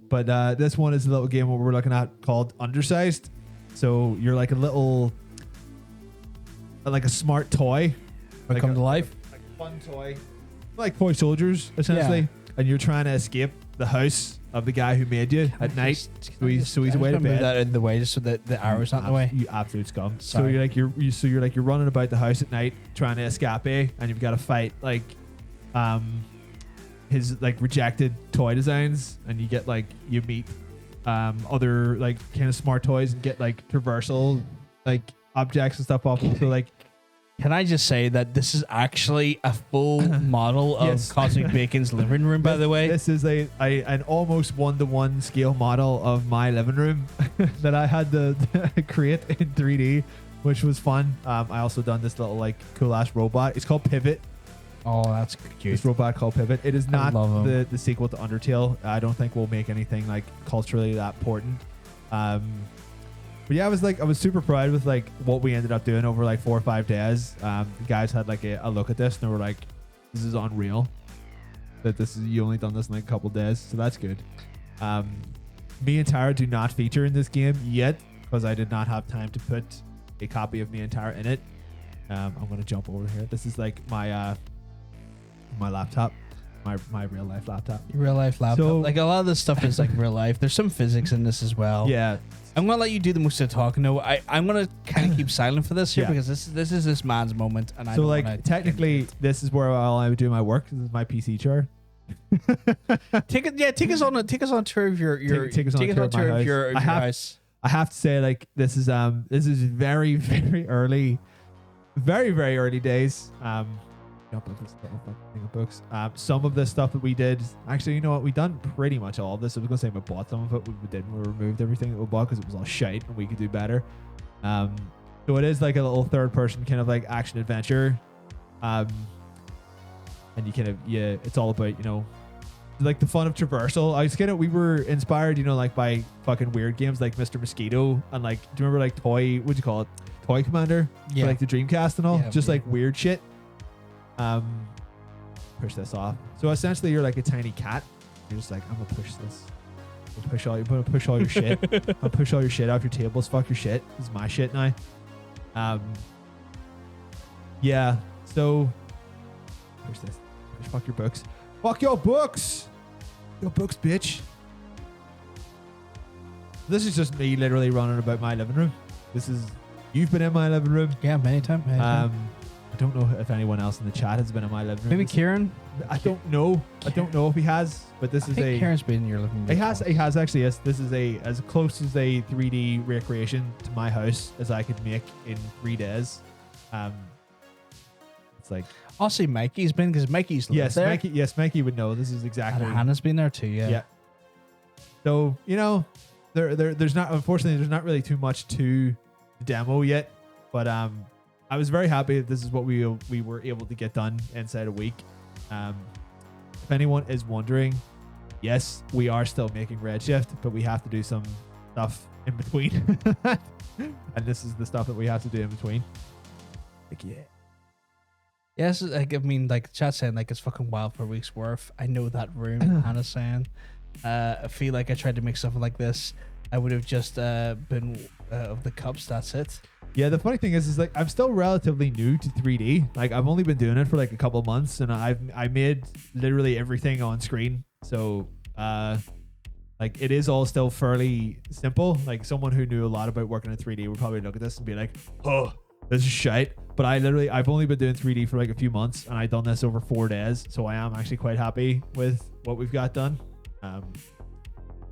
But this one is a little game what we're looking at called underSIZED. So you're like a little, like a smart toy. Like come to life. Like a fun toy. Like toy soldiers, essentially. Yeah. And you're trying to escape the house of the guy who made you at night. So he's away to bed. That in the way just so that the arrow's not in the way. You absolute scum. Sorry. So you're running about the house at night trying to escape, and you've got to fight like his like rejected toy designs, and you meet other like kind of smart toys and get like traversal like objects and stuff off them. So like, can I just say that this is actually a full model of Yes. Cosmic Bacon's living room, by the way? This is an almost 1-to-1 scale model of my living room that I had to create in 3D, which was fun. I also done this little like cool ass robot. It's called Pivot. Oh, that's cute. This robot called Pivot. It is not love the sequel to Undertale. I don't think we'll make anything like culturally that important. But yeah, I was super proud with like what we ended up doing over like 4 or 5 days. The guys had like a look at this and they were like, "This is unreal. That you only done this in like a couple days, so that's good." Me and Tara do not feature in this game yet because I did not have time to put a copy of me and Tara in it. I'm gonna jump over here. This is like my laptop, my real life laptop. Your real life laptop. So- Like a lot of this stuff is like real life. There's some physics in this as well. Yeah. I'm gonna let you do the most of the talking. No, I'm gonna kind of keep silent for this here Yeah. because this is this man's moment, and I So don't like wanna technically, this is where I would do my work. This is my PC chair. take us on a tour of your Take us on a tour of my house. your house. I have to say, like this is very very early, very very early days. Up with this little fucking thing of books. Some of the stuff that we did, actually, you know what? We done pretty much all of this. I was gonna say we bought some of it. We didn't. We removed everything that we bought because it was all shite, and we could do better. So it is like a little third person kind of like action adventure. And you kind of it's all about like the fun of traversal. We were inspired, like by fucking weird games like Mr. Mosquito and like, do you remember like what'd you call it? Toy Commander? Yeah. For, like the Dreamcast and all? Yeah, Just yeah. like weird shit. Push this off. So essentially you're like a tiny cat. You're just like, I'm gonna push this. I'm gonna push all your shit. I'm gonna push all your shit off your tables. Fuck your shit. This is my shit now. Yeah. So push this. Fuck your books. Fuck your books. Your books, bitch. This is just me literally running about my living room. You've been in my living room. Yeah, many times. I don't know if anyone else in the chat has been in my living room. Maybe Kieran. I don't know. I don't know if he has, but this I is think Kieran's been in your living room. He has actually. Yes, this is as close as a 3D recreation to my house as I could make in 3 days. It's like I'll say Mikey's been because Mikey's lived there. Mikey would know. This is exactly. And Hannah's been there too. Yeah. So there's not really too much to the demo yet, but I was very happy that this is what we were able to get done inside a week. If anyone is wondering, yes, we are still making Redshift, but we have to do some stuff in between. And this is the stuff that we have to do in between. Like, yeah. Yes, like I mean, like chat saying like it's fucking wild for a week's worth. I know that room. Hannah's saying. I feel like I tried to make something like this. I would have just been of the cups. That's it. Yeah, the funny thing is like I'm still relatively new to 3D. Like I've only been doing it for like a couple months, and I made literally everything on screen. So like it is all still fairly simple. Like someone who knew a lot about working in 3D would probably look at this and be like, "Oh, this is shite." But I've only been doing 3D for like a few months, and I've done this over 4 days. So I am actually quite happy with what we've got done.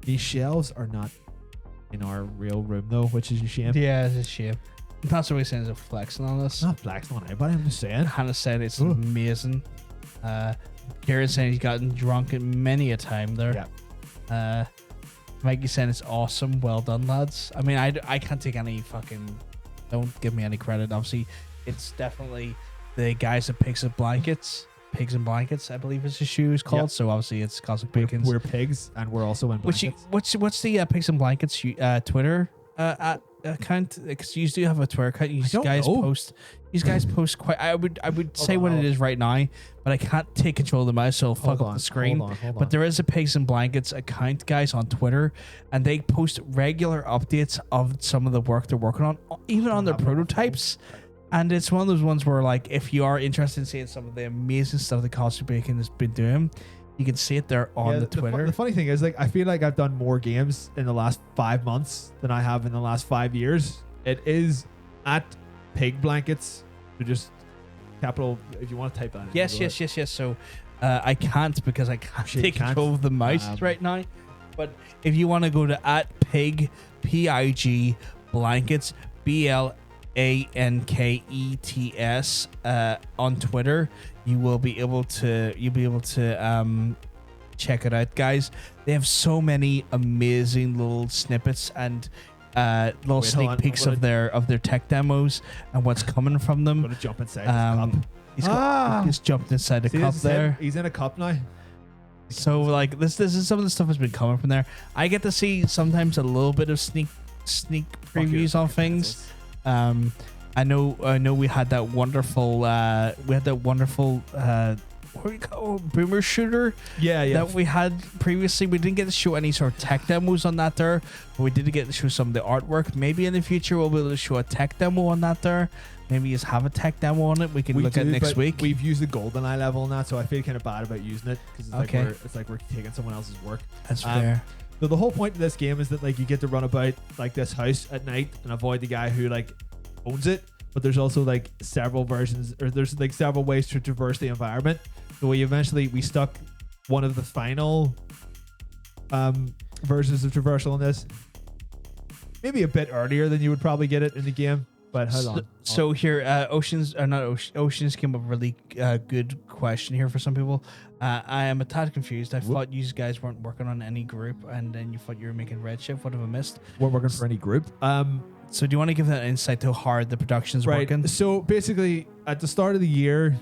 These shelves are not in our real room though, which is a shame. Yeah, it's a shame. That's what we're saying is a flexing on us. Not flexing on anybody, I'm just saying. Hannah said it's Ooh. amazing. Kieran saying he's gotten drunk many a time there. Yeah. Mikey saying it's awesome. Well done, lads. I mean, I can't take any fucking. Don't give me any credit. Obviously, it's definitely the guys at Pigs and Blankets. Pigs and Blankets, I believe is the shoe is called. Yep. So obviously it's Cosmic Bacon's. We're pigs, and we're also in blankets. What's the Pigs and Blankets Twitter account? Because you do have a Twitter account. You don't guys know. post. these guys post quite. I would say what on. it is right now, but I can't take control of the mouse, so I'll fuck up the screen. Hold on. But there is a Pigs and Blankets account, guys, on Twitter, and they post regular updates of some of the work they're working on, even on their prototypes. And it's one of those ones where, like, if you are interested in seeing some of the amazing stuff that Costa Bacon has been doing, you can see it there on the Twitter. The funny thing is, like, I feel like I've done more games in the last 5 months than I have in the last 5 years. It is at Pig Blankets. So just capital, if you want to type that in. Yes. So I can't because I can't take control of the mouse right now. But if you want to go to at Pig, PIG Blankets, BLANKETS on Twitter, you'll be able to check it out, guys. They have so many amazing little snippets and little sneak peeks of their tech demos and what's coming from them. I'm gonna jump inside this cup. He's jumped inside the cup there. He's in a cup now. So like this is some of the stuff that's been coming from there. I get to see sometimes a little bit of sneak previews on things. I know we had that wonderful what do you call it? Boomer shooter that we had previously. We didn't get to show any sort of tech demos on that there, but we did get to show some of the artwork. Maybe in the future we'll be able to show a tech demo on that there. Maybe just have a tech demo on it we can look at next week. We've used the GoldenEye level on that, so I feel kind of bad about using it because it's like we're taking someone else's work. That's fair. So the whole point of this game is that like you get to run about like this house at night and avoid the guy who like owns it, but there's also like several versions, or there's like several ways to traverse the environment. So we stuck one of the final versions of traversal in this, maybe a bit earlier than you would probably get it in the game. But hold on. So here, Oceans came up with a really good question here for some people. I am a tad confused. I thought you guys weren't working on any group, and then you thought you were making Redshift. What have I missed? We're working for any group. So do you want to give that insight to how hard the production's working? So basically, at the start of the year,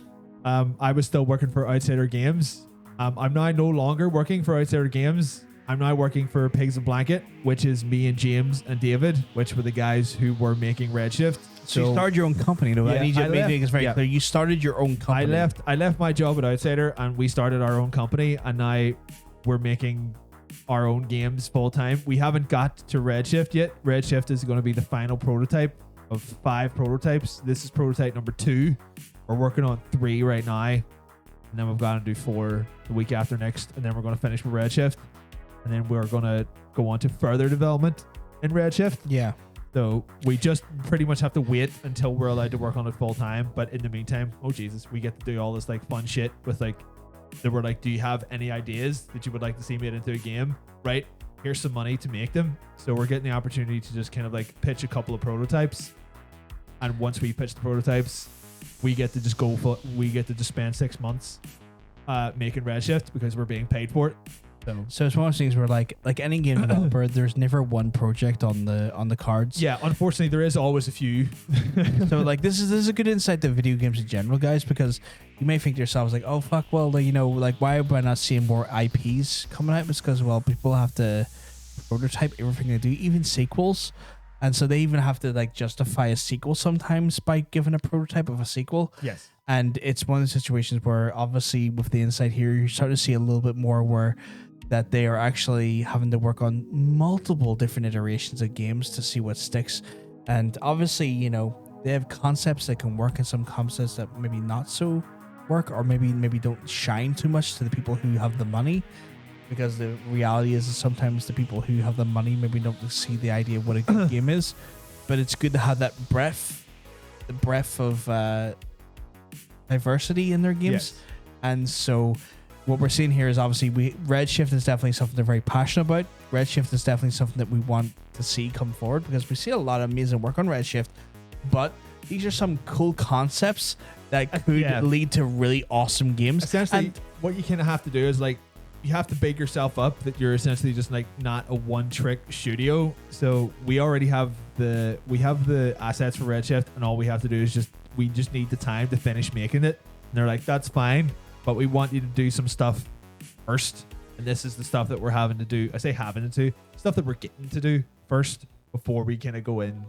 I was still working for Outsider Games. I'm now no longer working for Outsider Games. I'm now working for Pigs and Blanket, which is me and James and David, which were the guys who were making Redshift. So you started your own company, though. Yeah, I need you to make this very clear. You started your own company. I left my job at Outsider and we started our own company, and now we're making our own games full time. We haven't got to Redshift yet. Redshift is going to be the final prototype of 5 prototypes. This is prototype number 2. We're working on 3 right now, and then we've got to do 4 the week after next, and then we're going to finish with Redshift, and then we're going to go on to further development in Redshift. Yeah. So we just pretty much have to wait until we're allowed to work on it full time. But in the meantime, oh Jesus, we get to do all this like fun shit with like, they were like, do you have any ideas that you would like to see made into a game? Right? Here's some money to make them. So we're getting the opportunity to just kind of like pitch a couple of prototypes. And once we pitch the prototypes, we get to just spend 6 months making Redshift because we're being paid for it. So it's one of those things where like any game developer, there's never one project on the cards. Yeah, unfortunately, there is always a few. So like this is a good insight to video games in general, guys, because you may think to yourselves like, oh fuck, well, like, you know, like why am I not seeing more IPs coming out? It's because, well, people have to prototype everything they do, even sequels. And so they even have to like justify a sequel sometimes by giving a prototype of a sequel. Yes. And it's one of the situations where obviously with the insight here, you're starting to see a little bit more where that they are actually having to work on multiple different iterations of games to see what sticks. And obviously, you know, they have concepts that can work and some concepts that maybe not so work, or maybe don't shine too much to the people who have the money. Because the reality is sometimes the people who have the money maybe don't see the idea of what a good game is. But it's good to have that breadth of diversity in their games. Yes. And so what we're seeing here is obviously Redshift is definitely something they're very passionate about. Redshift is definitely something that we want to see come forward because we see a lot of amazing work on Redshift, but these are some cool concepts that could lead to really awesome games. Essentially, what you kind of have to do is like, you have to bake yourself up that you're essentially just like not a one-trick studio. So we already have the assets for Redshift, and all we have to do is we just need the time to finish making it. And they're like, that's fine, but we want you to do some stuff first. And this is the stuff that we're having to do. I say having to do stuff that we're getting to do first before we kind of go in.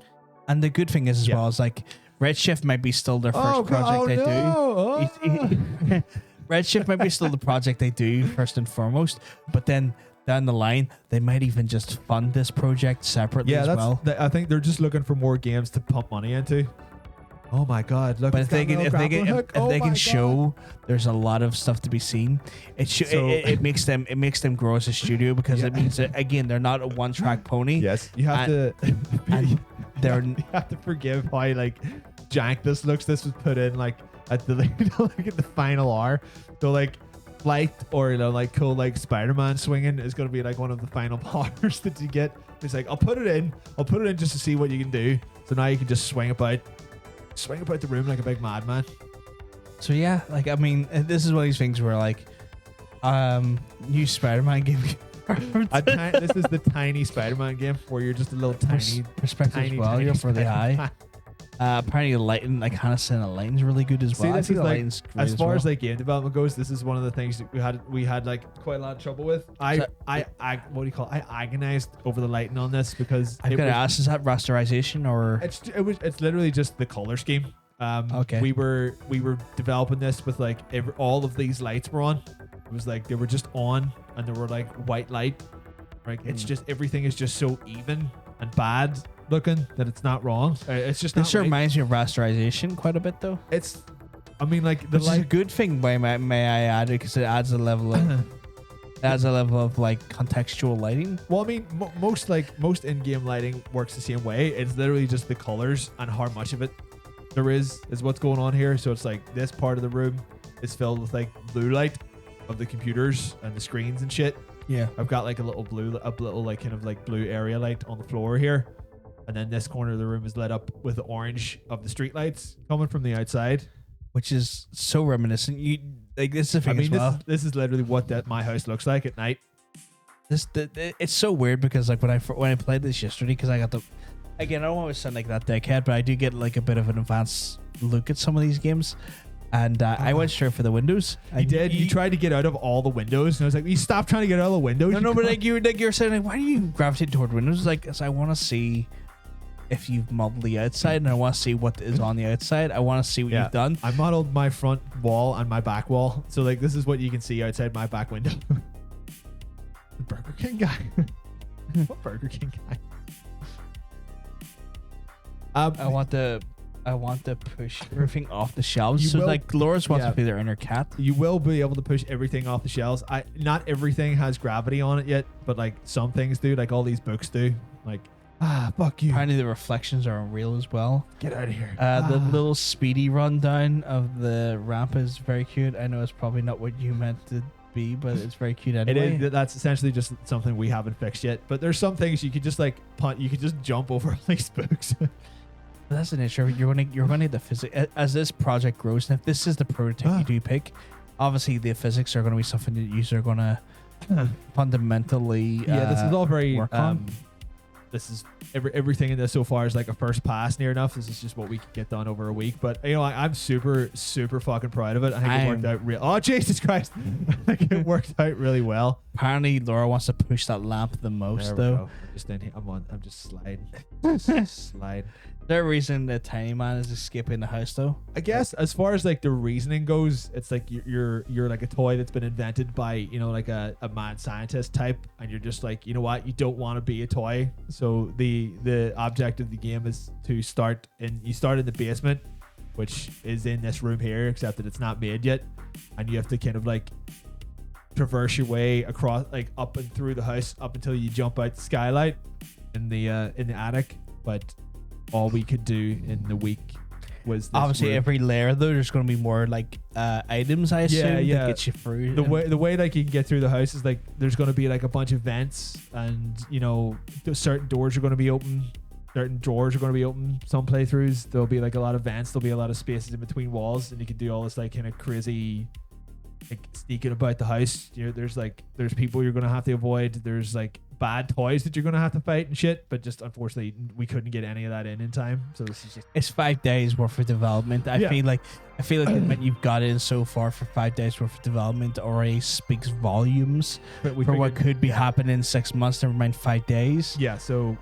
And the good thing is as well is like Redshift might be still their first project they do. Redshift might be still the project they do first and foremost, but then down the line they might even just fund this project separately as well. I think they're just looking for more games to pump money into. Oh my god! Look, but if they can show there's a lot of stuff to be seen, it makes them grow as a studio, because it means that, again, they're not a one-track pony. Yes, you have to. And you have to forgive how like jank this looks. This was put in like at the like at the final hour. So like Flight, or like cool like Spider-Man swinging is going to be like one of the final powers that you get. It's like I'll put it in just to see what you can do. So now you can just swing about the room like a big madman. So yeah, like, I mean, this is one of these things where like new Spider-Man game. This is the tiny Spider-Man game where you're just a little tiny perspective as well. You're for the eye. Apparently the lighting, like Hannah said, the lighting's really good as well. See, this is like, as far as like game development goes, this is one of the things that we had like quite a lot of trouble with. I what do you call it? I agonized over the lighting on this because I've got to ask, is that rasterization or it's literally just the color scheme. Okay. We were developing this with like all of these lights were on. It was like they were just on and they were like white light. Like it's just everything is just so even and bad looking that it's not wrong. It's just this reminds me of rasterization quite a bit, though. I mean, like the which is a good thing, may I add, because it adds a level of like contextual lighting. Well, I mean, most in-game lighting works the same way. It's literally just the colors and how much of it there is what's going on here. So it's like this part of the room is filled with like blue light of the computers and the screens and shit. Yeah, I've got like a little like kind of like blue area light on the floor here. And then this corner of the room is lit up with the orange of the street lights coming from the outside, which is so reminiscent. You like this is the thing as well. This is literally what my house looks like at night. It's so weird because like when I played this yesterday, because I got again, I don't want to sound like that dickhead, but I do get like a bit of an advanced look at some of these games. And I went straight for the windows. You tried to get out of all the windows, and I was like, "You stop trying to get out of the windows." No, but like you're saying, like, why do you gravitate toward windows? Like, I want to see if you've modeled the outside, and I want to see what is on the outside. I want to see what you've done. I modeled my front wall and my back wall, so like this is what you can see outside my back window. The Burger King guy. What Burger King guy? I want to push everything off the shelves. So like Laura's wants to be their inner cat. You will be able to push everything off the shelves. Not everything has gravity on it yet, but like some things do. Like all these books do. Like fuck you. Apparently the reflections are unreal as well. Get out of here. The little speedy rundown of the ramp is very cute. I know it's probably not what you meant to be, but it's very cute anyway. It is. That's essentially just something we haven't fixed yet. But there's some things you could just like punt. You could just jump over all these books. That's an issue. You're gonna need the physics as this project grows. And if this is the prototype you do pick, obviously the physics are gonna be something that you are gonna fundamentally. This is all very work on. This is everything in this so far is like a first pass near enough. This is just what we could get done over a week. But you know, I'm super fucking proud of it. I think it worked out real. Oh Jesus Christ! I think it worked out really well. Apparently, Laura wants to push that lamp the most, though. Just in here. I'm just sliding. Slide. Is there a reason the tiny man is escaping the house, though? I guess as far as like the reasoning goes, it's like you're like a toy that's been invented by like a mad scientist type, and you're just like, you know what, you don't want to be a toy. So the object of the game is to start in the basement, which is in this room here, except that it's not made yet, and you have to kind of like traverse your way across, like up and through the house, up until you jump out the skylight in the attic. But all we could do in the week was this obviously room. Every layer though, there's going to be more like items, I assume, that get you through. The way like you can get through the house is like there's going to be like a bunch of vents, and certain doors are going to be open, certain drawers are going to be open. Some playthroughs there'll be like a lot of vents, there'll be a lot of spaces in between walls, and you can do all this like kind of crazy like sneaking about the house. There's people you're going to have to avoid. There's like bad toys that you're going to have to fight and shit, but just unfortunately we couldn't get any of that in time, so this is just it's 5 days worth of development. I feel like when you've got in so far for 5 days worth of development already speaks volumes for what could be happening in 6 months, never mind 5 days. So